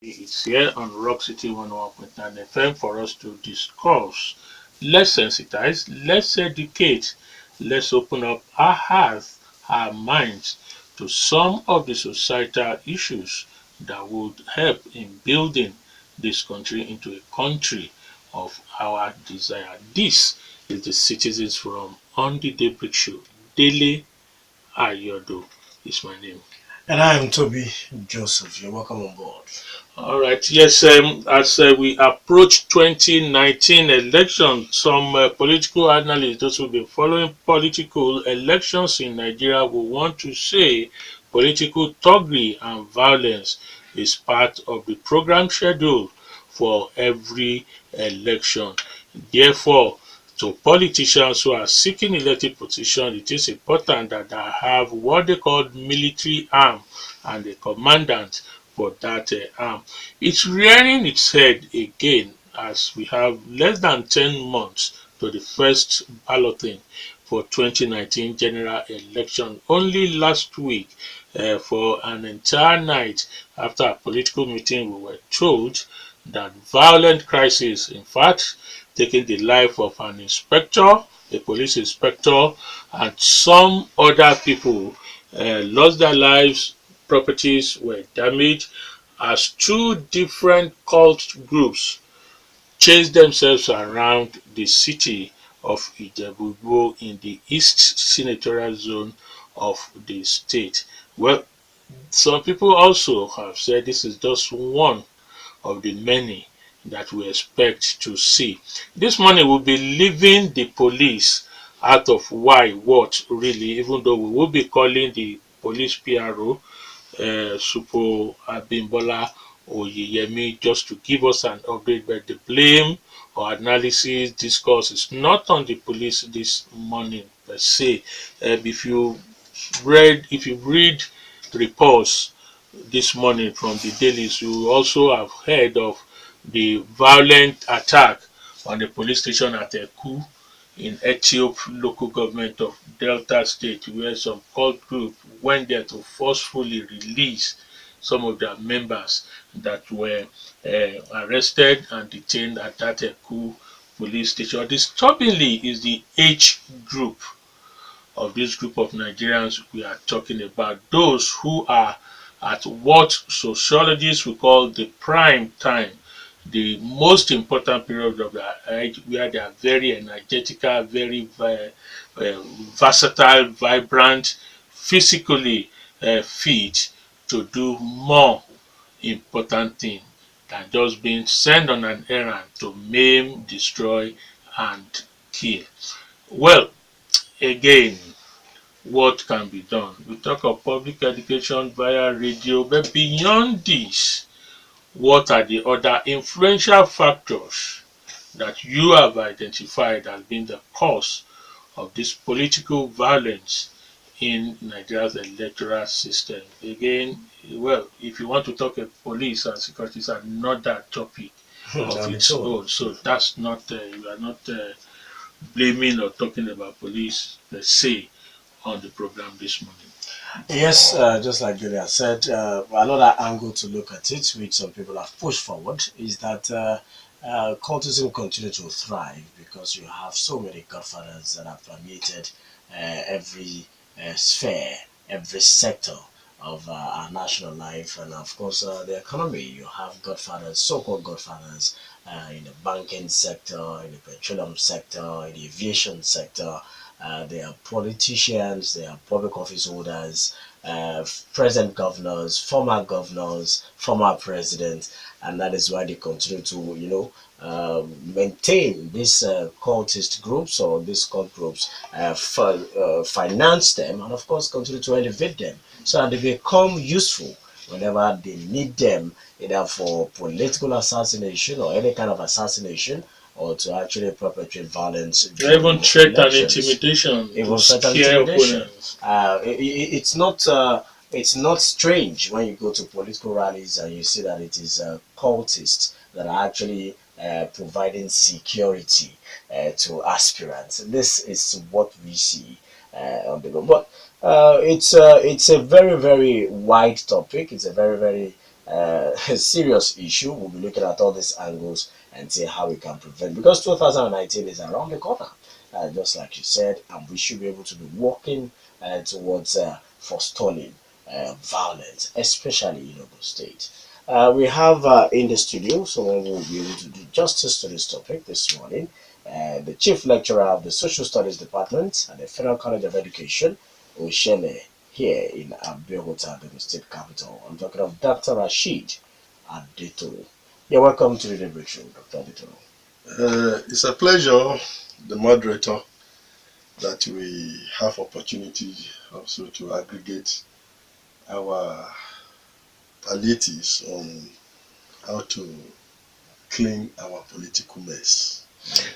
It's here on Rock City 101.9 FM for us to discuss. Let's sensitize, let's educate, let's open up our hearts, our minds to some of the societal issues that would help in building this country into a country of our desire. This is the Citizens Forum on the Daybreak Show. Dele Ayodo is my name. And I am Toby Joseph. You're welcome on board. All right. Yes. As we approach 2019 election, some political analysts, those who've been following political elections in Nigeria, will want to say political thuggery and violence is part of the program schedule for every election. Therefore, to politicians who are seeking elected positions, it is important that they have what they call military arm and a commandant for that arm. It's rearing its head again as we have less than 10 months to the first balloting for 2019 general election. Only last week, for an entire night after a political meeting, we were told that violent crisis, in fact, taking the life of an inspector, a police inspector, and some other people lost their lives, properties were damaged as two different cult groups chased themselves around the city of Ijebu Igbo in the East Senatorial Zone of the state. Well, some people also have said this is just one of the many that we expect to see. This morning we'll be leaving the police out of why, what really, even though we will be calling the police PRO, SUPOL Abimbola Oyeyemi, just to give us an update, but the blame or analysis discourse is not on the police this morning per se. If you read reports this morning from the dailies, you also have heard of the violent attack on the police station at Eku in Ethiop local government of Delta State, where some cult group went there to forcefully release some of their members that were arrested and detained at that Eku police station. Disturbingly is the age group of this group of Nigerians we are talking about, those who are at what sociologists will call the prime time, the most important period of their age, where they are very energetical, very versatile, vibrant, physically fit to do more important thing than just being sent on an errand to maim, destroy, and kill. Well, again, what can be done? We talk of public education via radio, but beyond this, what are the other influential factors that you have identified as being the cause of this political violence in Nigeria's electoral system? Again, well, if you want to talk of police and security, is another topic of its own. So that's not, you are not blaming or talking about police per se on the program this morning. Yes, just like Julia said, another angle to look at it, which some people have pushed forward, is that cultism continues to thrive because you have so many godfathers that have permeated every sphere, every sector of our national life, and of course the economy. You have godfathers, so-called godfathers, in the banking sector, in the petroleum sector, in the aviation sector. They are politicians, they are public office holders, present governors, former presidents, and that is why they continue to, maintain these cultist groups or these cult groups, finance them, and of course continue to elevate them so that they become useful whenever they need them, either for political assassination or any kind of assassination, or to actually perpetrate violence. Even threat and intimidation. Even threat and intimidation. It's not strange when you go to political rallies and you see that it is cultists that are actually providing security to aspirants. This is what we see on the ground. But it's a very, very wide topic. It's a very, very a serious issue. We'll be looking at all these angles and see how we can prevent, because 2019 is around the corner, just like you said, and we should be able to be working towards forestalling violence, especially in Ogun State. We have in the studio someone who will be able to do justice to this topic this morning. The Chief Lecturer of the Social Studies Department at the Federal College of Education, Osiele, here in Abeokuta, the state capital. I'm talking of Dr. Rasheed Adetoro. You're welcome to the Daybreak Show, Dr. Adetoro. It's a pleasure, the moderator, that we have opportunity also to aggregate our palliatives on how to clean our political mess.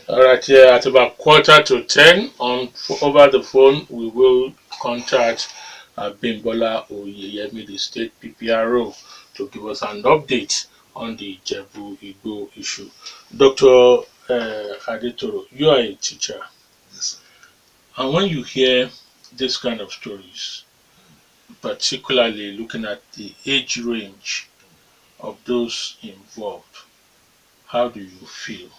All right, yeah, at about 9:45 over the phone, we will contact Abimbola Oyeyemi, the state PPRO, to give us an update on the Ijebu Igbo issue. Dr. Adetoro, you are a teacher. Yes, sir. And when you hear this kind of stories, particularly looking at the age range of those involved, how do you feel?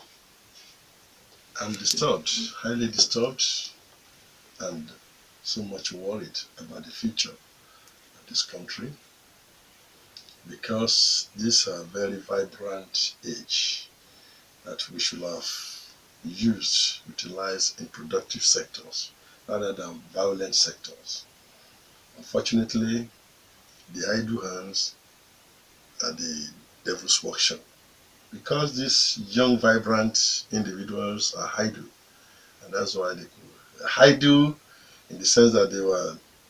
I'm disturbed, highly disturbed, and so much worried about the future of this country, because these are very vibrant age that we should have utilized in productive sectors rather than violent sectors. Unfortunately, the idle hands are the devil's workshop, because these young, vibrant individuals are idle, and that's why they idle in the sense that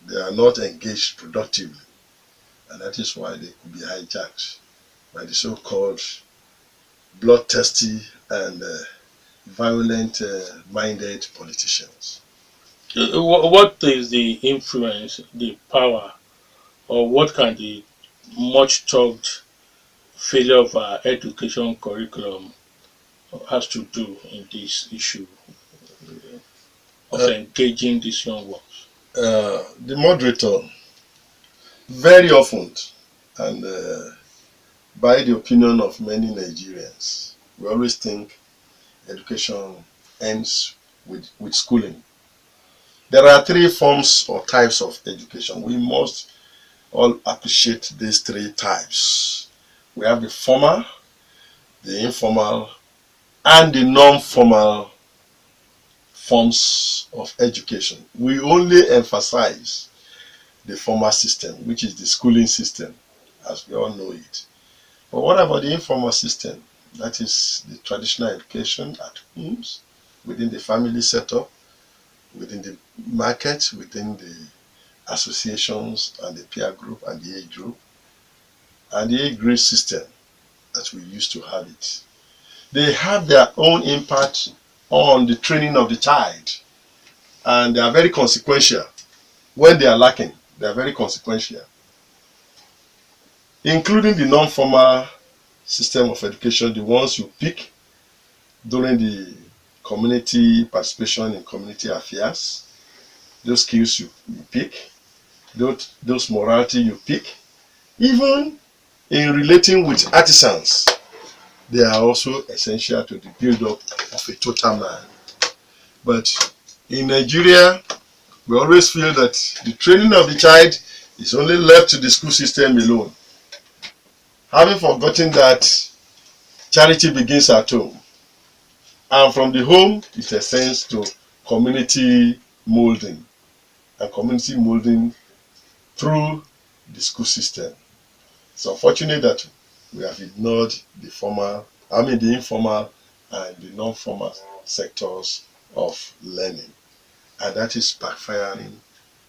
they are not engaged productively, and that is why they could be hijacked by the so-called bloodthirsty and violent-minded politicians. What is the influence, the power, or what can the much talked failure of our education curriculum has to do in this issue of engaging these young ones? The moderator, very often, and by the opinion of many Nigerians, we always think education ends with schooling. There are three forms or types of education. We must all appreciate these three types. We have the formal, the informal, and the non-formal forms of education. We only emphasize the formal system, which is the schooling system, as we all know it. But what about the informal system? That is the traditional education at homes, within the family setup, within the market, within the associations and the peer group and the age group, and the age grade system that we used to have it. They have their own impact on the training of the child, and they are very consequential. When they are lacking, they are very consequential. Including the non-formal system of education, the ones you pick during the community participation in community affairs, those skills you pick, those morality you pick, even in relating with artisans, they are also essential to the build-up of a total man. But in Nigeria, we always feel that the training of the child is only left to the school system alone, having forgotten that charity begins at home, and from the home it extends to community molding, and community molding through the school system. It's unfortunate that we have ignored the informal and the non-formal sectors of learning, and that is backfiring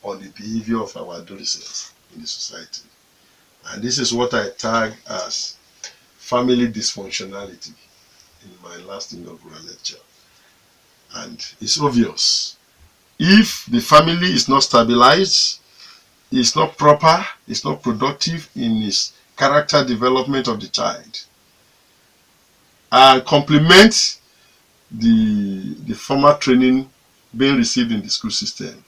on the behavior of our adolescents in the society. And this is what I tag as family dysfunctionality in my last inaugural lecture. And it's obvious. If the family is not stabilized, it's not proper, it's not productive in its character development of the child, and complement the formal training being received in the school system,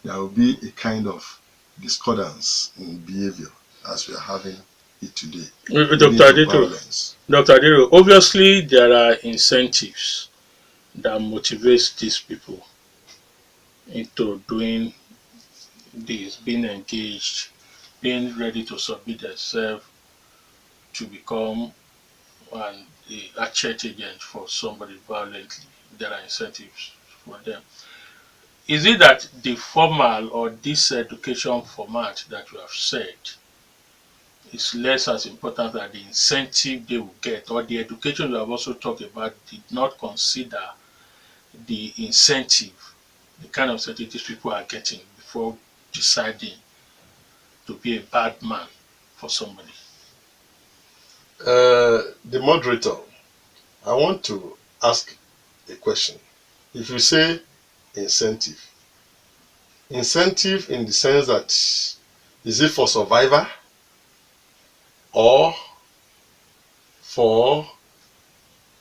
there will be a kind of discordance in behavior as we are having it today, leading Dr. to Adetoro, violence. Dr. Adetoro, obviously there are incentives that motivate these people into doing this, being engaged, being ready to submit themselves to become a hatchet agent for somebody violently. There are incentives for them. Is it that the formal or this education format that you have said is less as important than the incentive they will get, or the education you have also talked about did not consider the incentive, the kind of incentive these people are getting before deciding to be a bad man for somebody? The moderator, I want to ask a question. If you say incentive, incentive in the sense that is it for survivor or for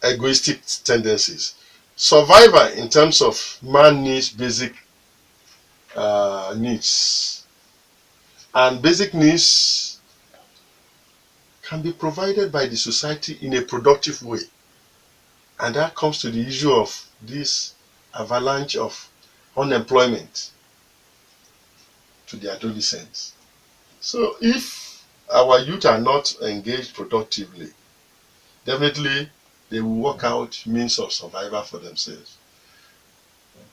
egoistic tendencies? Survivor in terms of man needs basic needs, and basic needs can be provided by the society in a productive way, and that comes to the issue of this avalanche of unemployment to the adolescents. So if our youth are not engaged productively, definitely they will work out means of survival for themselves.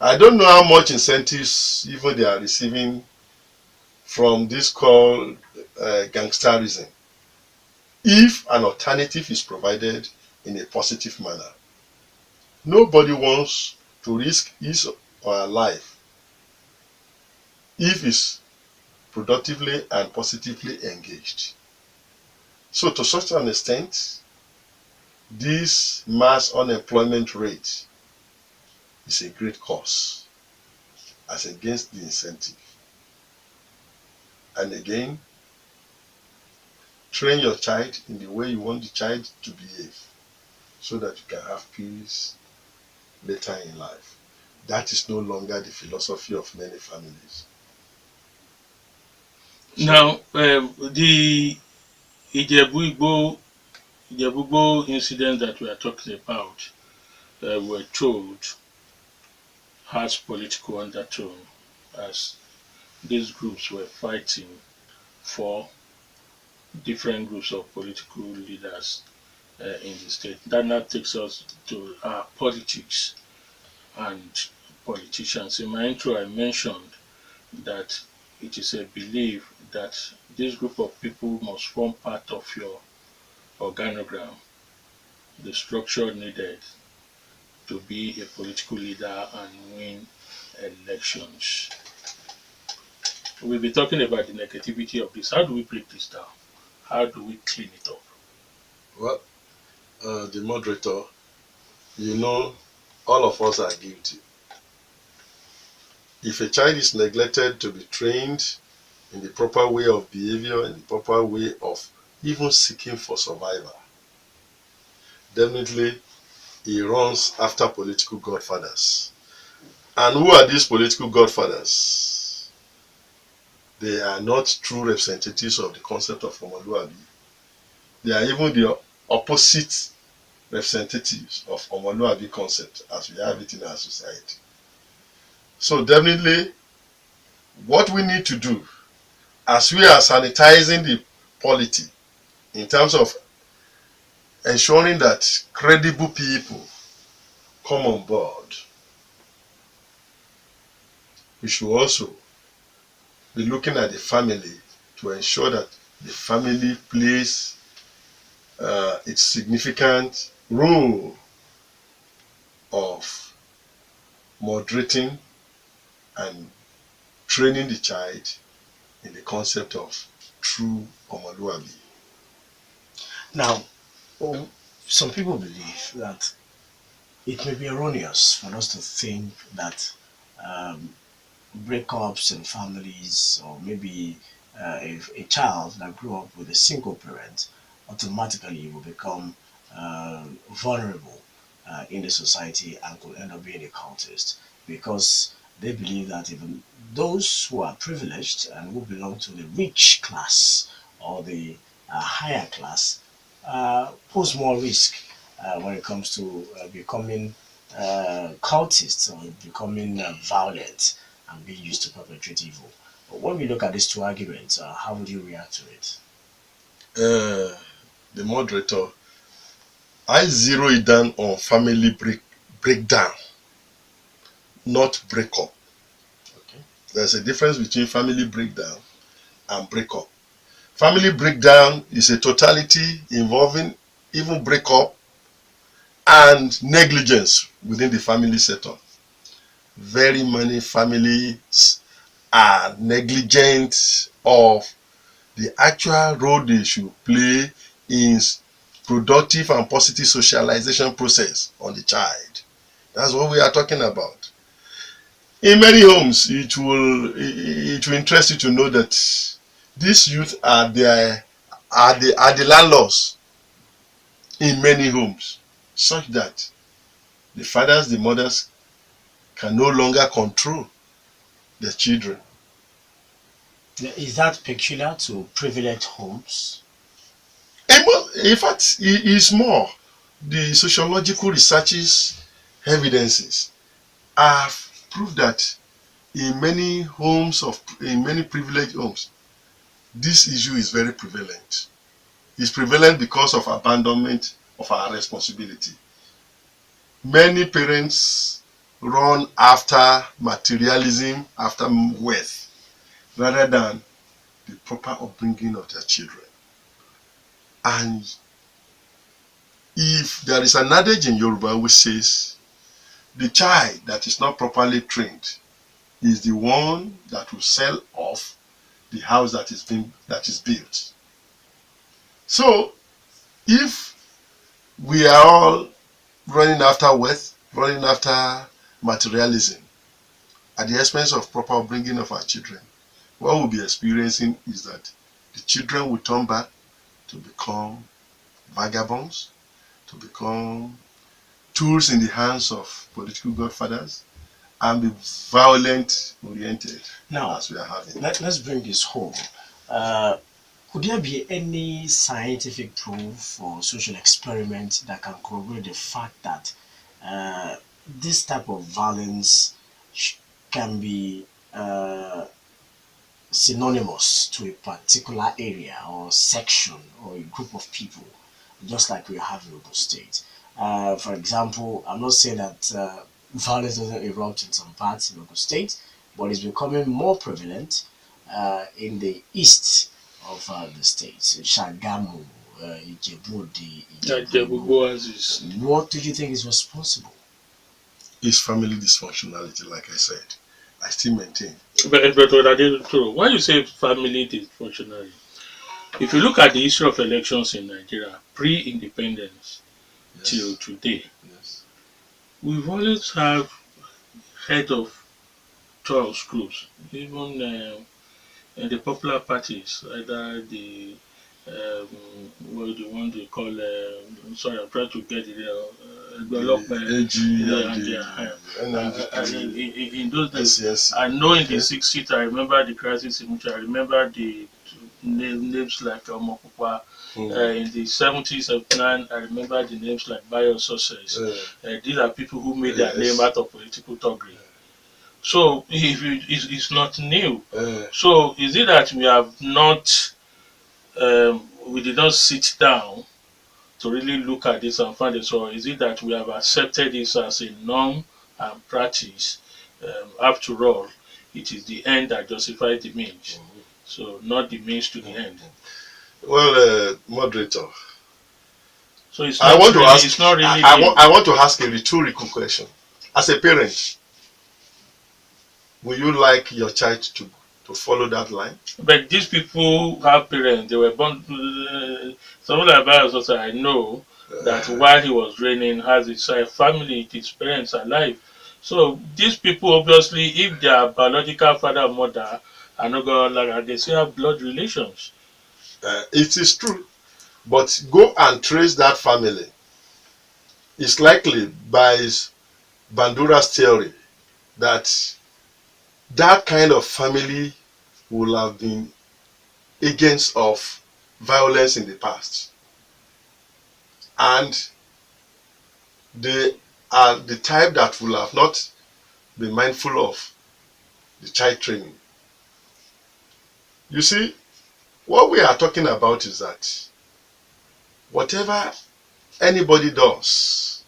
I don't know how much incentives even they are receiving from this called gangsterism, if an alternative is provided in a positive manner. Nobody wants to risk his or her life if he's productively and positively engaged. So to such an extent, this mass unemployment rate is a great cause as against the incentive. And again, train your child in the way you want the child to behave so that you can have peace later in life. That is no longer the philosophy of many families. So, Now, the Ijebu Igbo, Ijebu Igbo incident that we are talking about, were told has political undertone, as these groups were fighting for different groups of political leaders in the state. That now takes us to politics and politicians. In my intro, I mentioned that it is a belief that this group of people must form part of your organogram, the structure needed to be a political leader and win elections. We'll be talking about the negativity of this. How do we break this down? How do we clean it up? well, the moderator, you know, all of us are guilty. If a child is neglected to be trained in the proper way of behavior, in the proper way of even seeking for survival, definitely he runs after political godfathers. And who are these political godfathers? They are not true representatives of the concept of Omoluabi. They are even the opposite representatives of Omoluabi concept as we have it in our society. So definitely what we need to do as we are sanitizing the polity in terms of ensuring that credible people come on board, we should also be looking at the family to ensure that the family plays its significant role of moderating and training the child in the concept of true Omoluabi. Now, some people believe that it may be erroneous for us to think that um, breakups in families, or maybe a child that grew up with a single parent, automatically will become vulnerable in the society and could end up being a cultist, because they believe that even those who are privileged and who belong to the rich class or the higher class pose more risk when it comes to becoming cultists or becoming violent and being used to perpetrate evil. But when we look at these two arguments, how would you react to it? The moderator, I zero it down on family breakdown, not breakup. Okay. There's a difference between family breakdown and breakup. Family breakdown is a totality involving even breakup and negligence within the family setup. Very many families are negligent of the actual role they should play in productive and positive socialization process on the child. That's what we are talking about. In many homes, it will interest you to know that these youth are the landlords in many homes, such that the fathers, the mothers can no longer control their children. Is that peculiar to privileged homes? In fact, it is more. The sociological researches evidences have proved that in many privileged homes, this issue is very prevalent. It's prevalent because of abandonment of our responsibility. Many parents run after materialism, after wealth, rather than the proper upbringing of their children. And if there is an adage in Yoruba which says, the child that is not properly trained is the one that will sell off the house that is built. So, if we are all running after wealth, running after materialism, at the expense of proper upbringing of our children, what we'll be experiencing is that the children will turn back to become vagabonds, to become tools in the hands of political godfathers, and be violent oriented Now, as we are having. let's bring this home. Could there be any scientific proof or social experiment that can corroborate the fact that this type of violence can be synonymous to a particular area or section or a group of people, just like we have in Ogun State? For example, I'm not saying that violence doesn't erupt in some parts in Ogun State, but it's becoming more prevalent in the east of the state, Shagamu, Ijebu Igbo. What do you think is responsible? It's family dysfunctionality, like I said. I still maintain. But when you say family dysfunctional, if you look at the history of elections in Nigeria, pre-independence till today, we've always have head of 12 schools, even in the popular parties, either the what the one they call sorry, I'm trying to get it in those days. I know in the 60s, I remember the crisis in which I remember the names like Omokupa. In the 70s, 79, I remember the names like Bayo Success. These are people who made their name out of political thuggery. So it's not new. So is it that we have not, we did not sit down to really look at this and find it, or is it that we have accepted this as a norm and practice? After all, it is the end that justifies the means. So not the means to the end. Well, moderator. So it's not it's not really. I want to ask a rhetorical question. As a parent, would you like your child to follow that line? But these people have parents. They were born. Someone like Bios also, I know that while he was reigning, has his family, his parents alive. So these people, obviously, if their biological father and mother are not going, they still have blood relations. It is true, but go and trace that family. It's likely by Bandura's theory that kind of family will have been agents of violence in the past. And they are the type that will have not been mindful of the child training. You see, what we are talking about is that whatever anybody does,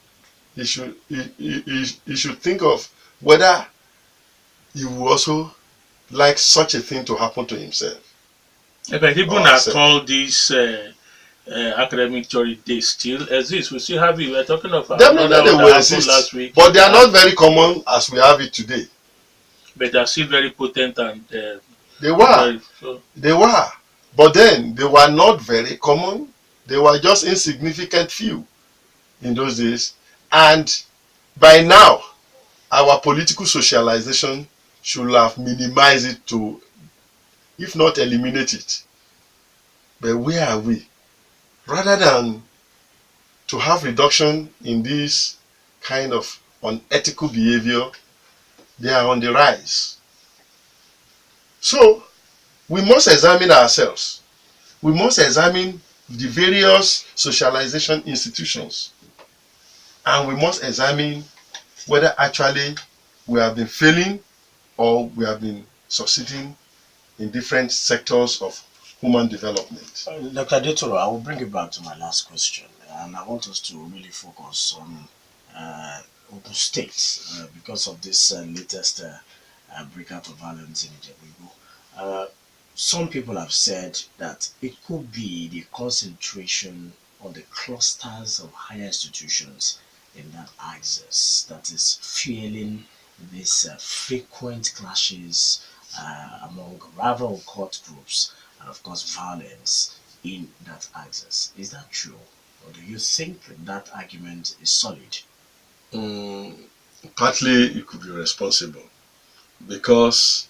he should think of whether he will also like such a thing to happen to himself. But even at all these academic theory, they still exist. We still have it. We're talking of another one that happened last week. But they are not very common as we have it today. But they are still very potent and they were. They were. But then they were not very common. They were just insignificant few in those days. And by now, our political socialization should have minimized it to, if not eliminate it. But where are we? Rather than to have reduction in this kind of unethical behavior, they are on the rise. So, we must examine ourselves. We must examine the various socialization institutions. And we must examine whether actually we have been failing or we have been succeeding in different sectors of human development. Dr. Adetoro, I will bring it back to my last question. And I want us to really focus on Ogun State because of this latest breakout of violence in Ijebu Igbo. Some people have said that it could be the concentration on the clusters of higher institutions in that axis that is fueling these frequent clashes among rival court groups and of course violence in that axis. Is that true? Or do you think that argument is solid? Partly it could be responsible because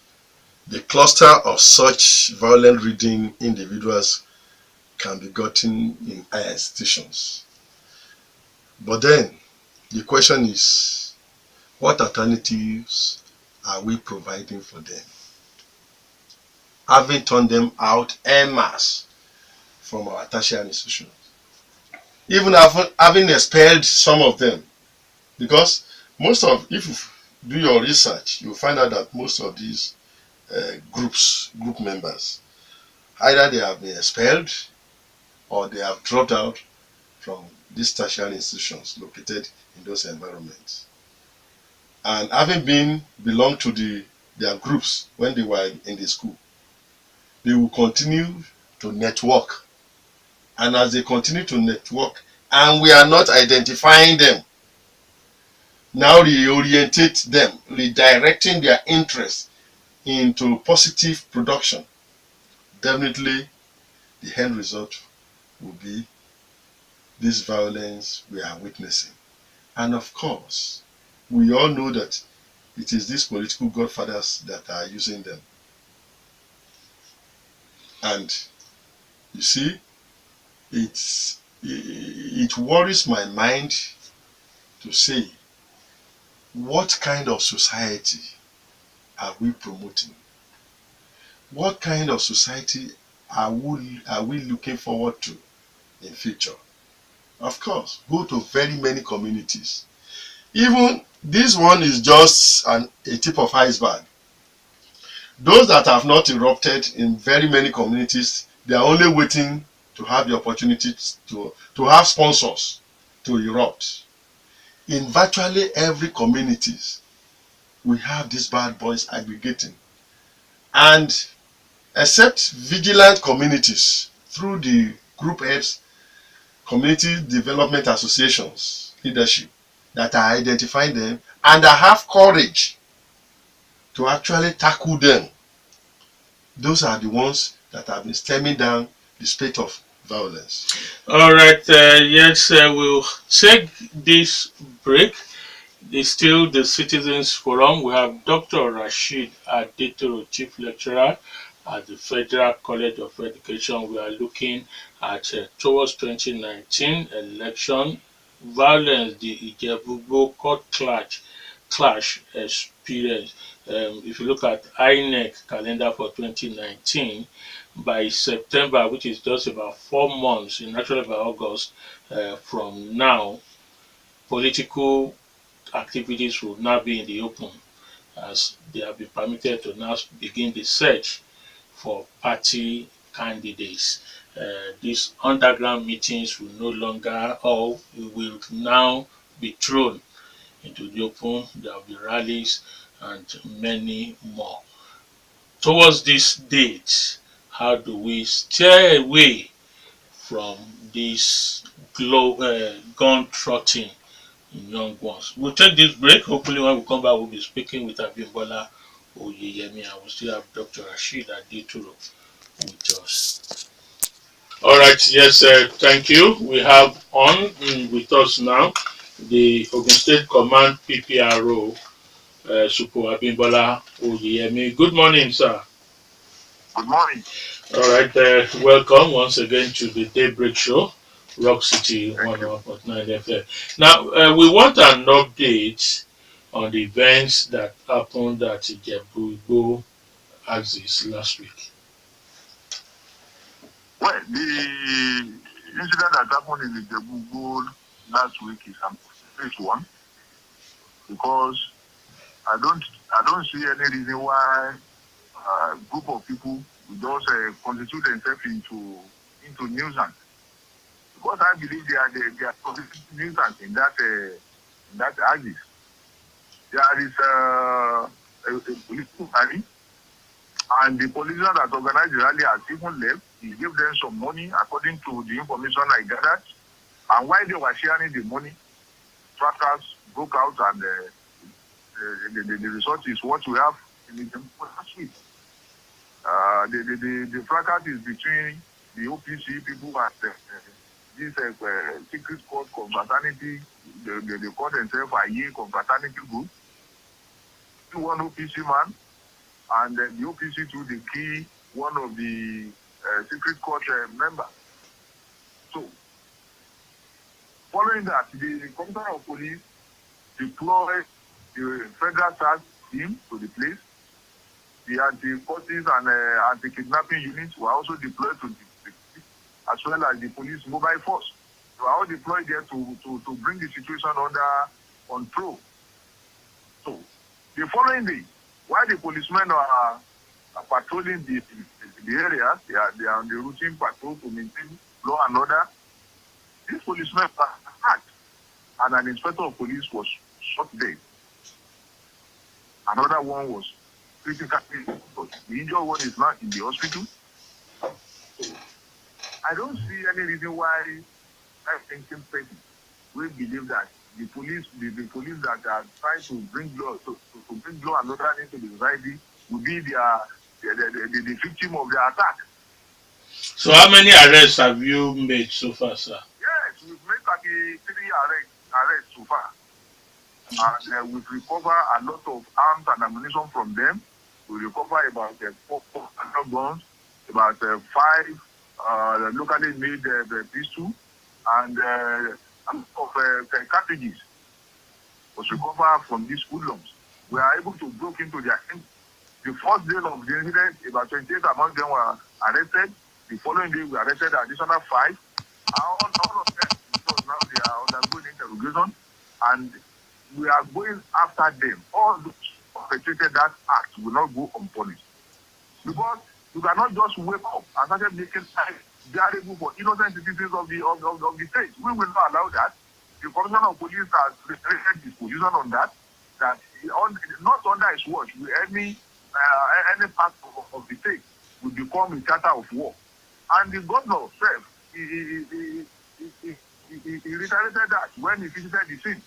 the cluster of such violent reading individuals can be gotten in higher institutions. But then the question is, what alternatives are we providing for them? Having turned them out en masse from our tertiary institutions. Even having expelled some of them. Because if you do your research, you'll find out that most of these group members, either they have been expelled or they have dropped out from these tertiary institutions located in those environments. And having belonged to their groups when they were in the school, they will continue to network. And as they continue to network, and we are not identifying them, now reorientate them, redirecting their interest into positive production, definitely the end result will be this violence we are witnessing. And of course, we all know that it is these political godfathers that are using them. And you see, it worries my mind to say, what kind of society are we promoting? What kind of society are we looking forward to in future? Of course, go to very many communities. Even this one is just a tip of iceberg. Those that have not erupted in very many communities, they are only waiting to have the opportunity to have sponsors to erupt. In virtually every community, we have these bad boys aggregating. And except vigilant communities through the group heads, community development associations, leadership, that are identifying them and that have courage to actually tackle them. Those are the ones that have been stemming down the spate of violence. All right, yes, we'll take this break. It's still the Citizens Forum. We have Dr. Rasheed Adetoro, Chief Lecturer at the Federal College of Education. We are looking at towards 2019 election violence, the Ijebu Igbo court clash experience. If you look at INEC calendar for 2019, by September, which is just about 4 months, in actually by August, from now, political activities will now be in the open, as they have been permitted to now begin the search for party candidates. These underground meetings will no longer, or will now be thrown into the open. There will be rallies and many more. Towards this date, how do we stay away from this gun trotting in young ones? We'll take this break. Hopefully, when we come back, we'll be speaking with Abimbola Oyeyemi, and we'll still have Dr. Rasheed Adetoro with us. All right, yes, thank you. We have on with us now the Ogun State Command PRO, SUPOL Abimbola Oyeyemi. Good morning, sir. Good morning. All right, welcome once again to the Daybreak Show, Rock City 101.9 FM. Now, we want an update on the events that happened at Ijebu Igbo axis last week. Well, the incident that happened in the Ijebu last week is a serious one, because I don't see any reason why a group of people would just constitute themselves into nuisance. Because I believe they are nuisance in that axis. There is a political rally, and the politician that organized the rally has even left. He gave them some money according to the information I gathered. And while they were sharing the money, fracas broke out, and the result is what we have in the last week. The fracas is between the OPC people and this secret court confraternity. They call themselves a confraternity group. One OPC man, and the OPC too, they key one of the secret court member. So, following that, the commissioner of police deployed the federal SARS team to the place. The anti-forces and anti-kidnapping units were also deployed to the place, as well as the police mobile force. They were all deployed there to bring the situation under control. So, the following day, while the policemen are patrolling the area, they are on the routine patrol to maintain law and order, these policemen were attacked, and an inspector of police was shot dead. Another one was critically, the injured one is now in the hospital. I don't see any reason why I think person will believe that the police that are trying to bring law to bring law and order into the society will be the victim of the attack. So, how many arrests have you made so far, sir? Yes, we've made 33 arrests so far, and we've recovered a lot of arms and ammunition from them. We recover about 400 guns, about 5 locally made pistols, and of cartridges was recovered from these hoodlums. We are able to break into their camp. The first day of the incident, about 28 among them were arrested. The following day, we arrested an additional 5. All of them, because now they are undergoing interrogation, and we are going after them. All those perpetrated that act will not go unpunished. Because you cannot just wake up and start making life bearable for innocent citizens of the state. We will not allow that. The Commissioner of Police has reiterated his position on that not under his watch will any part of the state will become a theater of war. And the governor said he reiterated that when he visited the scene.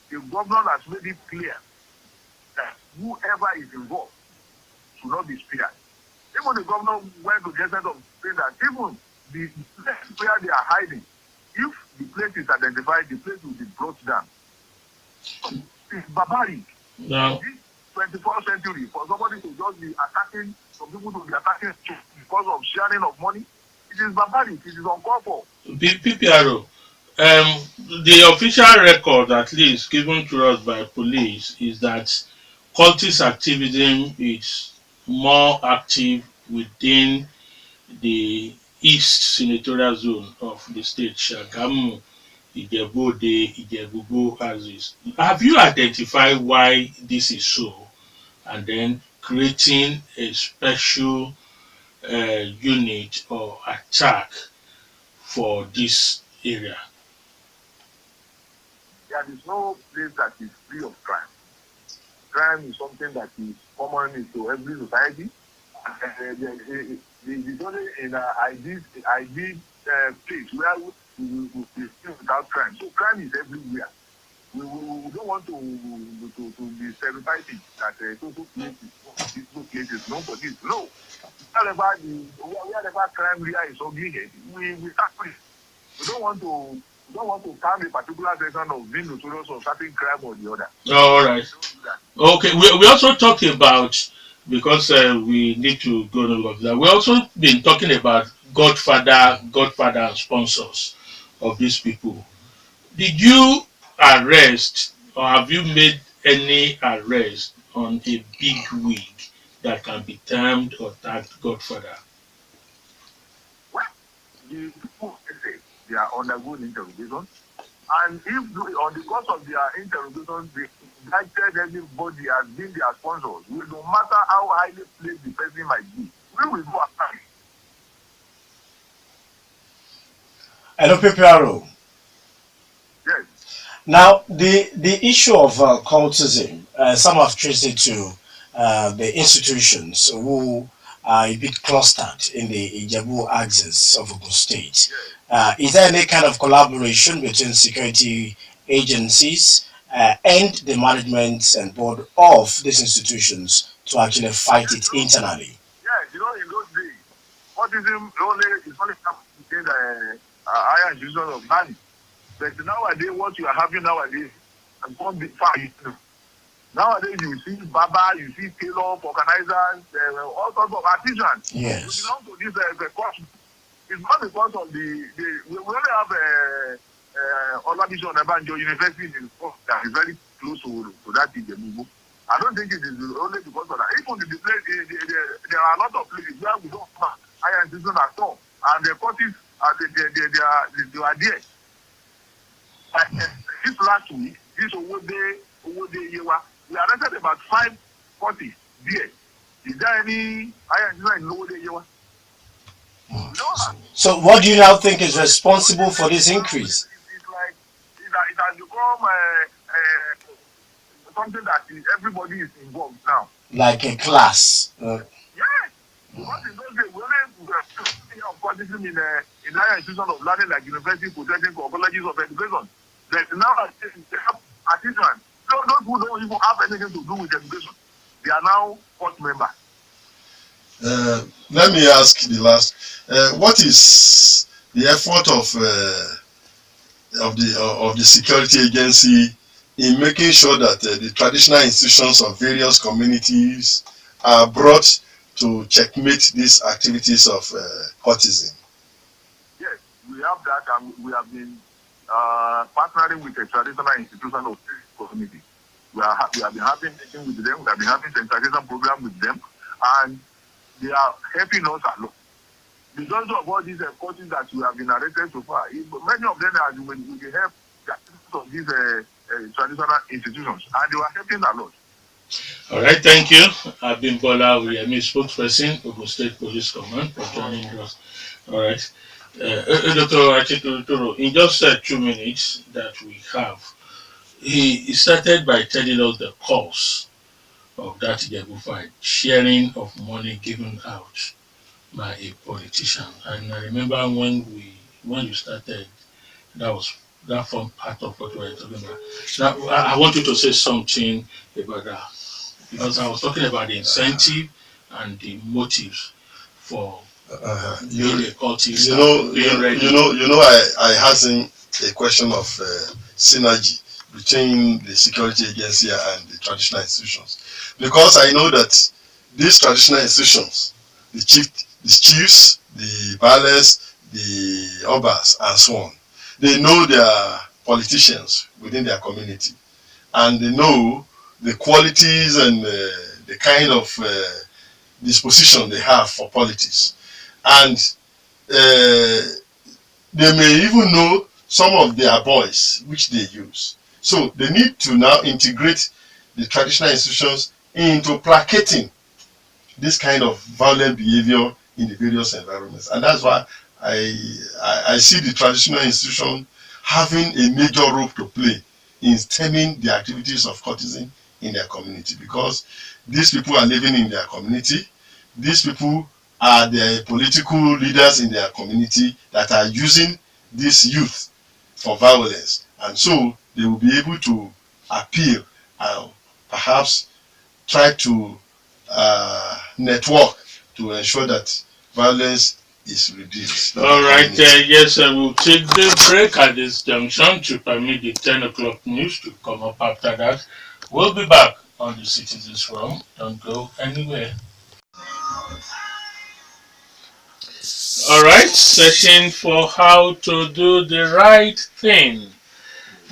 The governor has made it clear that whoever is involved should not be spared. Even the governor went to the extent of saying that even the place where they are hiding, if the place is identified, the place will be brought down. It's barbaric. No. This 21st century, for somebody to just be attacking, for people to be attacking because of sharing of money, it is barbaric. It is uncalled for. PPRO, the official record, at least given to us by police, is that cultist activism is more active within the East Senatorial Zone of the state, Shagamu, Ijebu, Ijebu Igbo axis. Have you identified why this is so, and then creating a special unit or attack for this area? There is no place that is free of crime. Crime is something that is common into every society. It's only in an ideal place where we be without crime. So crime is everywhere. We don't want to be stereotyping that social places, no for this. No. Wherever crime area is ugly, we start with. We don't want to calm a particular section of being notorious or certain crime or the other. All right. Okay. We also talked about, because we need to go on that. We also been talking about godfather and sponsors of these people. Did you arrest, or have you made any arrest on a big wig that can be termed or tagged godfather? Well, the people say they are undergoing interrogation, and if on the course of their interrogation they indicted anybody as being their sponsors, no matter how highly placed the person might be, we will go after it. Hello, PPRO. Yes. Now, the issue of cultism, some have traced it to the institutions who are a bit clustered in the Ijebu axis of Ogun State. Is there any kind of collaboration between security agencies and the management and board of these institutions to actually fight it internally? Yes, in those days, cultism is only between the higher institutions of money. But nowadays, what you are having nowadays, and gone bit far. Nowadays, you see Baba, you see tailor, organizers, all sorts of artisans. Yes. You belong to this course. It's not because of we only have Olabisi Onabanjo University in that is very close to that Ijebu. I don't think it is only because of that. Even the place, there are a lot of places where we don't have higher institutions at all, and the courses they are there. This last week, this Owode Yewa, we arrested about 5 courses there. Is there any higher institution in Owode Yewa? No. So what do you now think is responsible for this increase? It's like it has become something that everybody is involved now. Like a class. Yes. Because in those days, we only of cultism in higher institutions of learning like university, polytechnic, or colleges of education. That now they have artisans. Those who don't even have anything to do with education, they are now court members. Let me ask the last. What is the effort of the security agency in making sure that the traditional institutions of various communities are brought to checkmate these activities of cultism? Yes, we have that, and we have been partnering with the traditional institution of the community. We have been having meetings with them. We have been having sensitization program with them, and they are helping us a lot. Because of all these courses that we have been arrested so far, many of them are with the help of these traditional institutions, and they are helping a lot. All right, thank you. Abimbola Oyeyemi, spokesperson, Ogun State Police Command, for joining us. All right. Dr. Rasheed Adetoro, in just 2 minutes that we have, he started by telling us the cause of that Ijebu fight, sharing of money given out by a politician. And I remember when you started, that formed part of what we were talking about. Now, I want you to say something about that, because I was talking about the incentive and the motives for being a cultist. I asking a question of synergy between the security agency and the traditional institutions, because I know that these traditional institutions, the chiefs, the baales, the obas, and so on, they know their politicians within their community, and they know the qualities and the kind of disposition they have for politics. and they may even know some of their boys which they use. So they need to now integrate the traditional institutions into placating this kind of violent behavior in the various environments. And that's why I see the traditional institution having a major role to play in stemming the activities of cultism in their community, because these people are living in their community. These people are the political leaders in their community that are using this youth for violence, and so they will be able to appeal and perhaps try to network to ensure that violence is reduced. All right, yes, we'll take the break at this junction to permit the 10 o'clock news to come up after that. We'll be back on the Citizens Forum. Don't go anywhere. All right, session for how to do the right thing.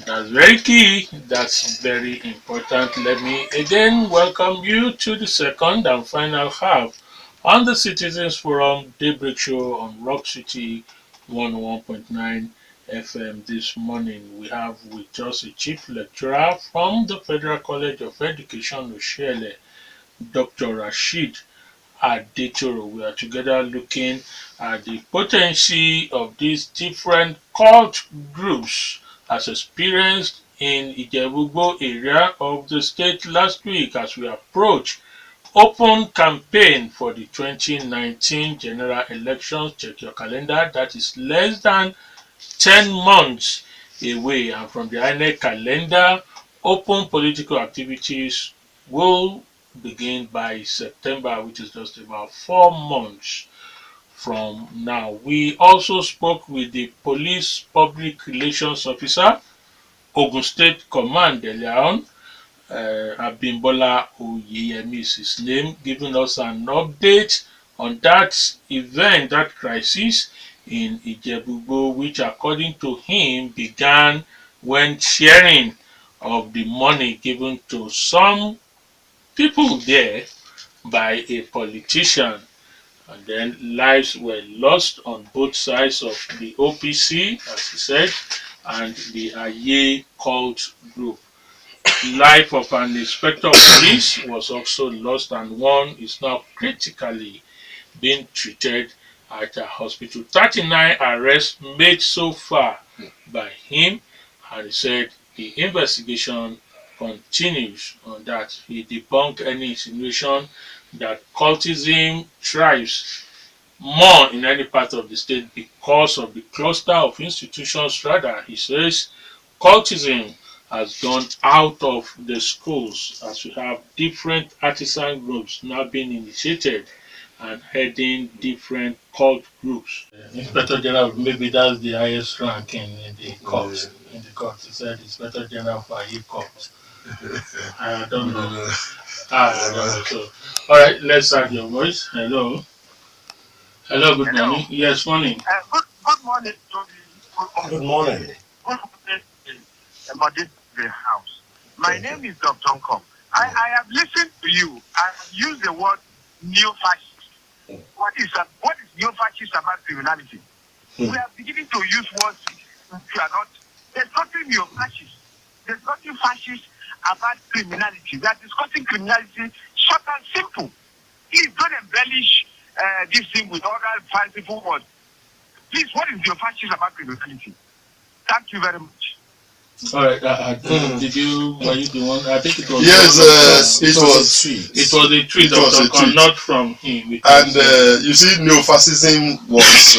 That's very key. That's very important. Let me again welcome you to the second and final half on the Citizens Forum Daybreak Show on Rock City 101.9 FM. This morning we have with us a chief lecturer from the Federal College of Education, Osiele, Dr. Rasheed Adetoro. We are together looking at the potency of these different cult groups as experienced in Ijebu Igbo area of the state last week as we approach open campaign for the 2019 general elections. Check your calendar. That is less than 10 months away, and from the INEC calendar, open political activities will begin by September, which is just about 4 months from now. We also spoke with the police public relations officer, Ogun State Command Dele, Abimbola Oyeyemi is his name, giving us an update on that event, that crisis in Ijebu Igbo, which according to him began when sharing of the money given to some people there by a politician, and then lives were lost on both sides of the OPC, as he said, and the Aye cult group. Life of an inspector of police was also lost, and one is now critically being treated at a hospital. 39 arrests made so far by him, and he said the investigation continues on that. He debunked any insinuation that cultism thrives more in any part of the state because of the cluster of institutions. Rather, he says cultism has gone out of the schools as we have different artisan groups now being initiated and heading different cult groups. Inspector General, maybe that's the highest ranking in the court. In the court, he said Inspector General for a court. I don't know. I don't know. So, all right, let's start your voice. Hello. Hello, good morning. Yes, morning. Good morning, Tobi. Good morning. Good morning, about this house. My name is Dr. Nkom. I have listened to you and used the word neo-fascist. What is neo-fascist about criminality? We are beginning to use words which are not. There's nothing neo-fascist. There's nothing fascist about criminality. We are discussing criminality short and simple. Please don't embellish this thing with other fanciful words. Please, what is your fascist about criminality? Thank you very much. All right. Were you the one? I think it was. Yes, it was. It was a tweet of Dr. Not from him. And you see, neo-fascism was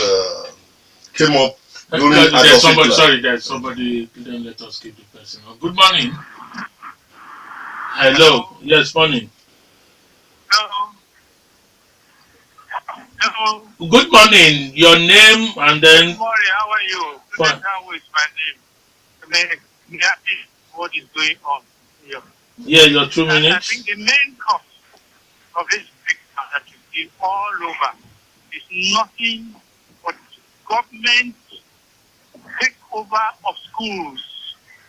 came up during there's somebody. Sorry, there's somebody. Didn't let us keep the person on. Good morning. Hello. Yes, morning. Hello. Hello. Good morning. Your name and then. Good morning. How are you? How is my name? What is going on here? Yeah, your 2 minutes. I think the main cause of this picture that you see all over is nothing but government takeover of schools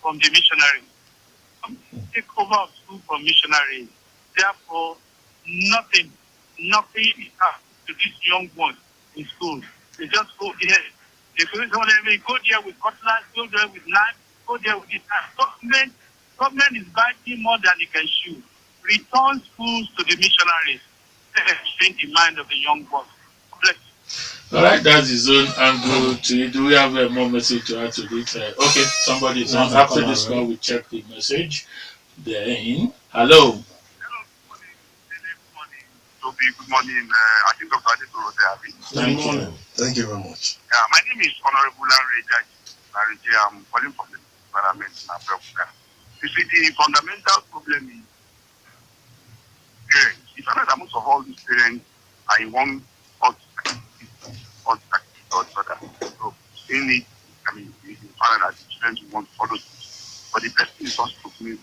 from the missionaries. Takeover of schools from missionaries. Therefore, nothing is happening to these young ones in school. They just go there. They go there with cutlass, go there with knife, go there with this. Government is biting more than it can chew. Return schools to the missionaries. Change the mind of the young boys. All right, that's his own angle to it. Do we have more message to add to it? Okay, somebody is on. After this call, we check the message. They're in. Hello. Hello, good morning. Dele, good morning. Tobi, good morning. I think Dr. Adetoro there. Thank you. Thank you very much. Yeah, my name is Honorable Larry. I'm calling from the environment in Abeokuta. You see, the fundamental problem is parents. It's not that most of all these parents are in one or other. So they need, you find that the children want to follow this. But the best thing is also to me,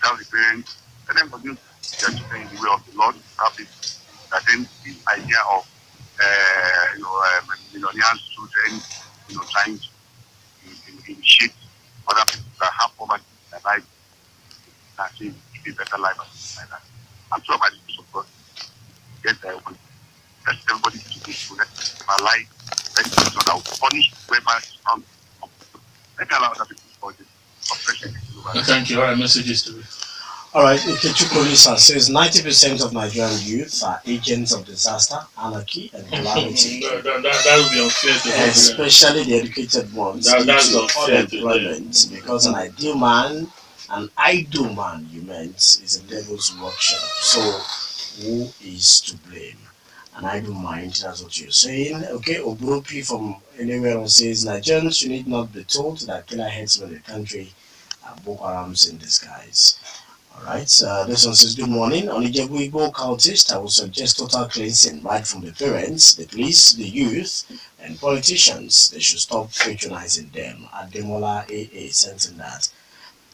tell the parents, let them continue their children in the way of the Lord, have it, that then the idea of millionaire children, trying to initiate other people that have poverty in their life, that they live a better life and things like that. I'm sure by the grace of God, get there. Let everybody to be school, let them alive, let them so that will punish whoever is found. Let them allow other people to forgive. Thank you. All right, messages to it. All right, Ikechukwu Lisa says 90% of Nigerian youth are agents of disaster, anarchy, and calamity. That would be unfair to them. Especially the educated ones due to unemployment, because an ideal man, an idle man, you meant, is a devil's workshop. So, who is to blame? An idle mind, that's what you're saying. Okay, Obropi from anywhere on says Nigerians, you need not be told that killer headsmen in the country are Boko Harams in disguise. Alright, this one says, good morning. On Ijebu Igbo cultist, I would suggest total cleansing right from the parents, the police, the youth, and politicians. They should stop patronizing them. Ademola AA sent that.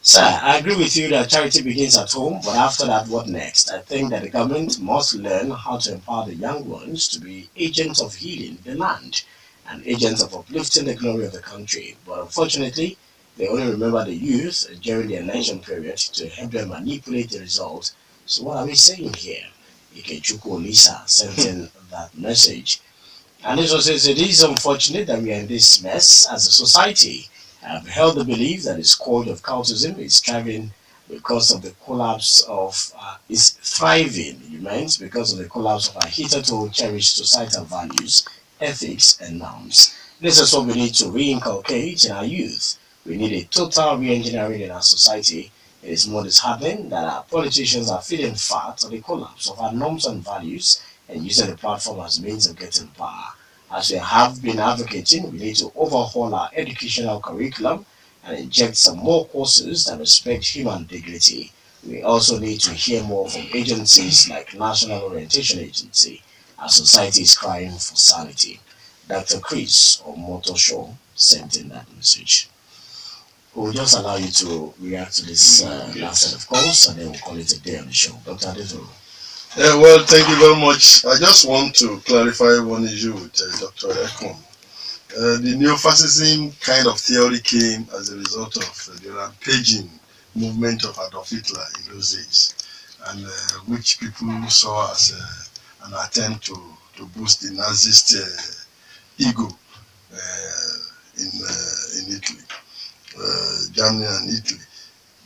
Sir, I agree with you that charity begins at home, but after that, what next? I think that the government must learn how to empower the young ones to be agents of healing the land and agents of uplifting the glory of the country. But unfortunately, they only remember the youth during the election period to help them manipulate the results. So what are we saying here? Ikechukwu Lisa sent in that message. And this one says, it is unfortunate that we are in this mess as a society. I have held the belief that the scourge of cultism is thriving because of the collapse of, is thriving, you meant, because of the collapse of our hitherto cherished societal values, ethics, and norms. This is what we need to re-inculcate in our youth. We need a total re-engineering in our society. It is more disheartening that our politicians are feeding fat on the collapse of our norms and values and using the platform as means of getting power. As we have been advocating, we need to overhaul our educational curriculum and inject some more courses that respect human dignity. We also need to hear more from agencies like National Orientation Agency. Our society is crying for sanity. Dr. Chris Omotosho sent in that message. We'll just allow you to react to this last set of calls, and then we'll call it a day on the show. Dr. Adetoro. Yeah, well, thank you very much. I just want to clarify one issue with Dr. Ekon. The neo-fascism kind of theory came as a result of the rampaging movement of Adolf Hitler in those days, and which people saw as an attempt to boost the Nazist ego in Italy. Germany and Italy.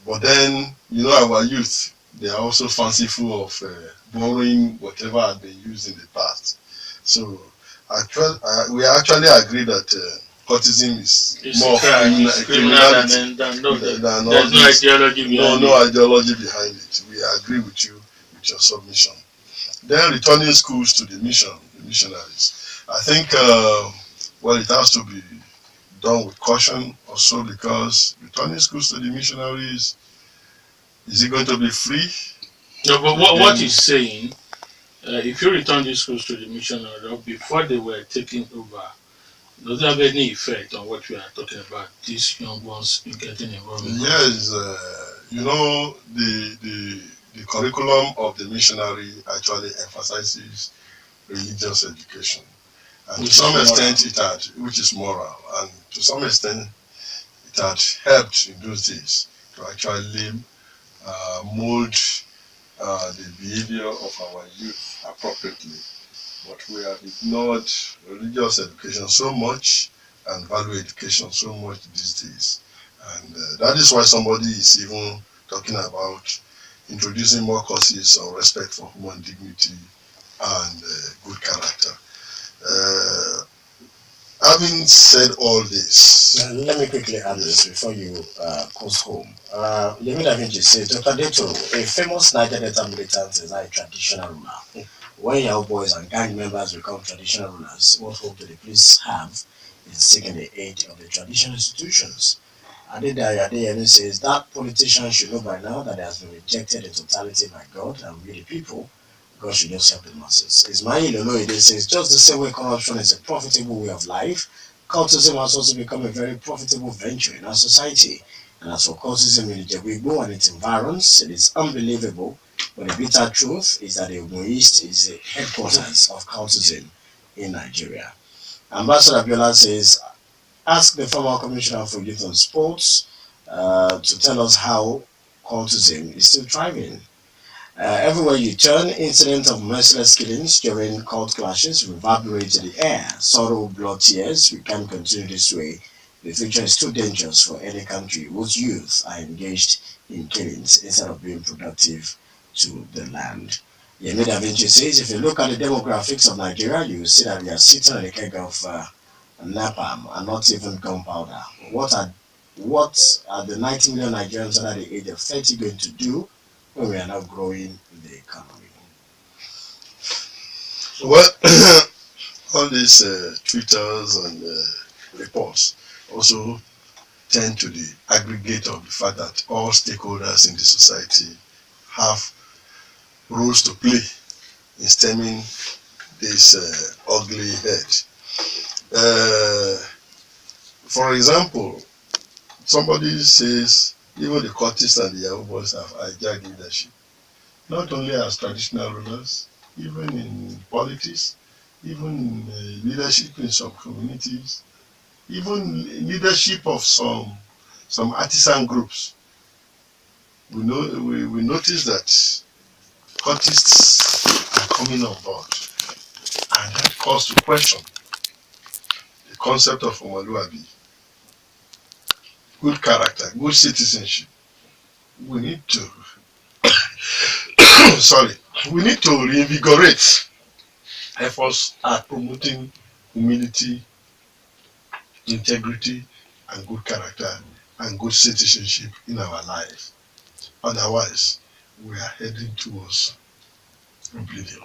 But then, our youth, they are also fanciful of borrowing whatever had been used in the past. So, we actually agree that cultism is more criminality than there's no ideology behind no ideology behind it. We agree with you with your submission. Then returning schools to the missionaries. I think, it has to be done with caution also, because returning schools to the missionaries, is it going to be free? No, but what he's saying, if you return these schools to the missionaries before they were taken over, does it have any effect on what we are talking about, these young ones getting involved in? Yes, the curriculum of the missionary actually emphasizes religious education. And to some extent it had, which is moral, and to some extent it had helped in those days to actually mold the behavior of our youth appropriately. but we have ignored religious education so much and value education so much these days. And that is why somebody is even talking about introducing more courses on respect for human dignity and good character. Uh, Having said all this, Let me quickly add this before you post home. Yemi Davinci says Dr. Adetoro, a famous Niger Delta militant, is now a traditional ruler. When Yahoo boys and gang members become traditional rulers, what hope do the police have in seeking the aid of the traditional institutions? Adedayo Adeyemi says that politicians should know by now that they has been rejected in totality by God and we the people. God should just help the masses. Ismail Oloide says just the same way corruption is a profitable way of life, cultism has also become a very profitable venture in our society. And as for cultism in Ijebu Igbo and its environs, it is unbelievable. But the bitter truth is that the Ogun East is the headquarters of cultism in Nigeria. Ambassador Abiola says, ask the former Commissioner for Youth and Sports to tell us how cultism is still thriving. Everywhere you turn, incidents of merciless killings during court clashes reverberate in the air. Sorrow, blood, tears. We can't continue this way. The future is too dangerous for any country whose youth are engaged in killings instead of being productive to the land. Yemi Da Vinci says, if you look at the demographics of Nigeria, you will see that we are sitting on a keg of napalm and not even gunpowder. What are the 90 million Nigerians under the age of 30 going to do when we are now growing the economy? well, all these twitters and reports also tend to the aggregate of the fact that all stakeholders in the society have roles to play in stemming this ugly head. For example, somebody says even the cultists and the Yahoo boys have hijacked leadership, not only as traditional rulers, even in politics, even in leadership in some communities, even leadership of some artisan groups. We notice that cultists are coming on board, and that calls to question the concept of Omaluabi, good character, good citizenship. We need to we need to reinvigorate efforts at promoting humility, integrity, and good character and good citizenship in our life. Otherwise, we are heading towards oblivion.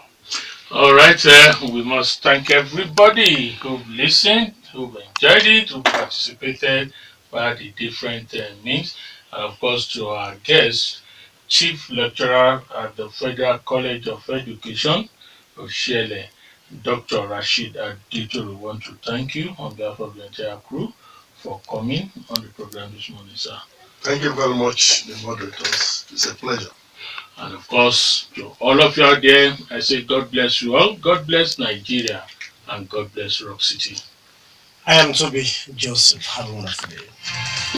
All right, we must thank everybody who listened, who enjoyed it, who participated via the different means, and of course to our guest, Chief Lecturer at the Federal College of Education, Osiele, Dr. Rasheed Adetoro. We want to thank you on behalf of the entire crew for coming on the program this morning, sir. Thank you very much, the moderators. It's a pleasure. And of course, to all of you out there, I say God bless you all, God bless Nigeria, and God bless Rock City. I am Tobi Joseph. Have a wonderful day.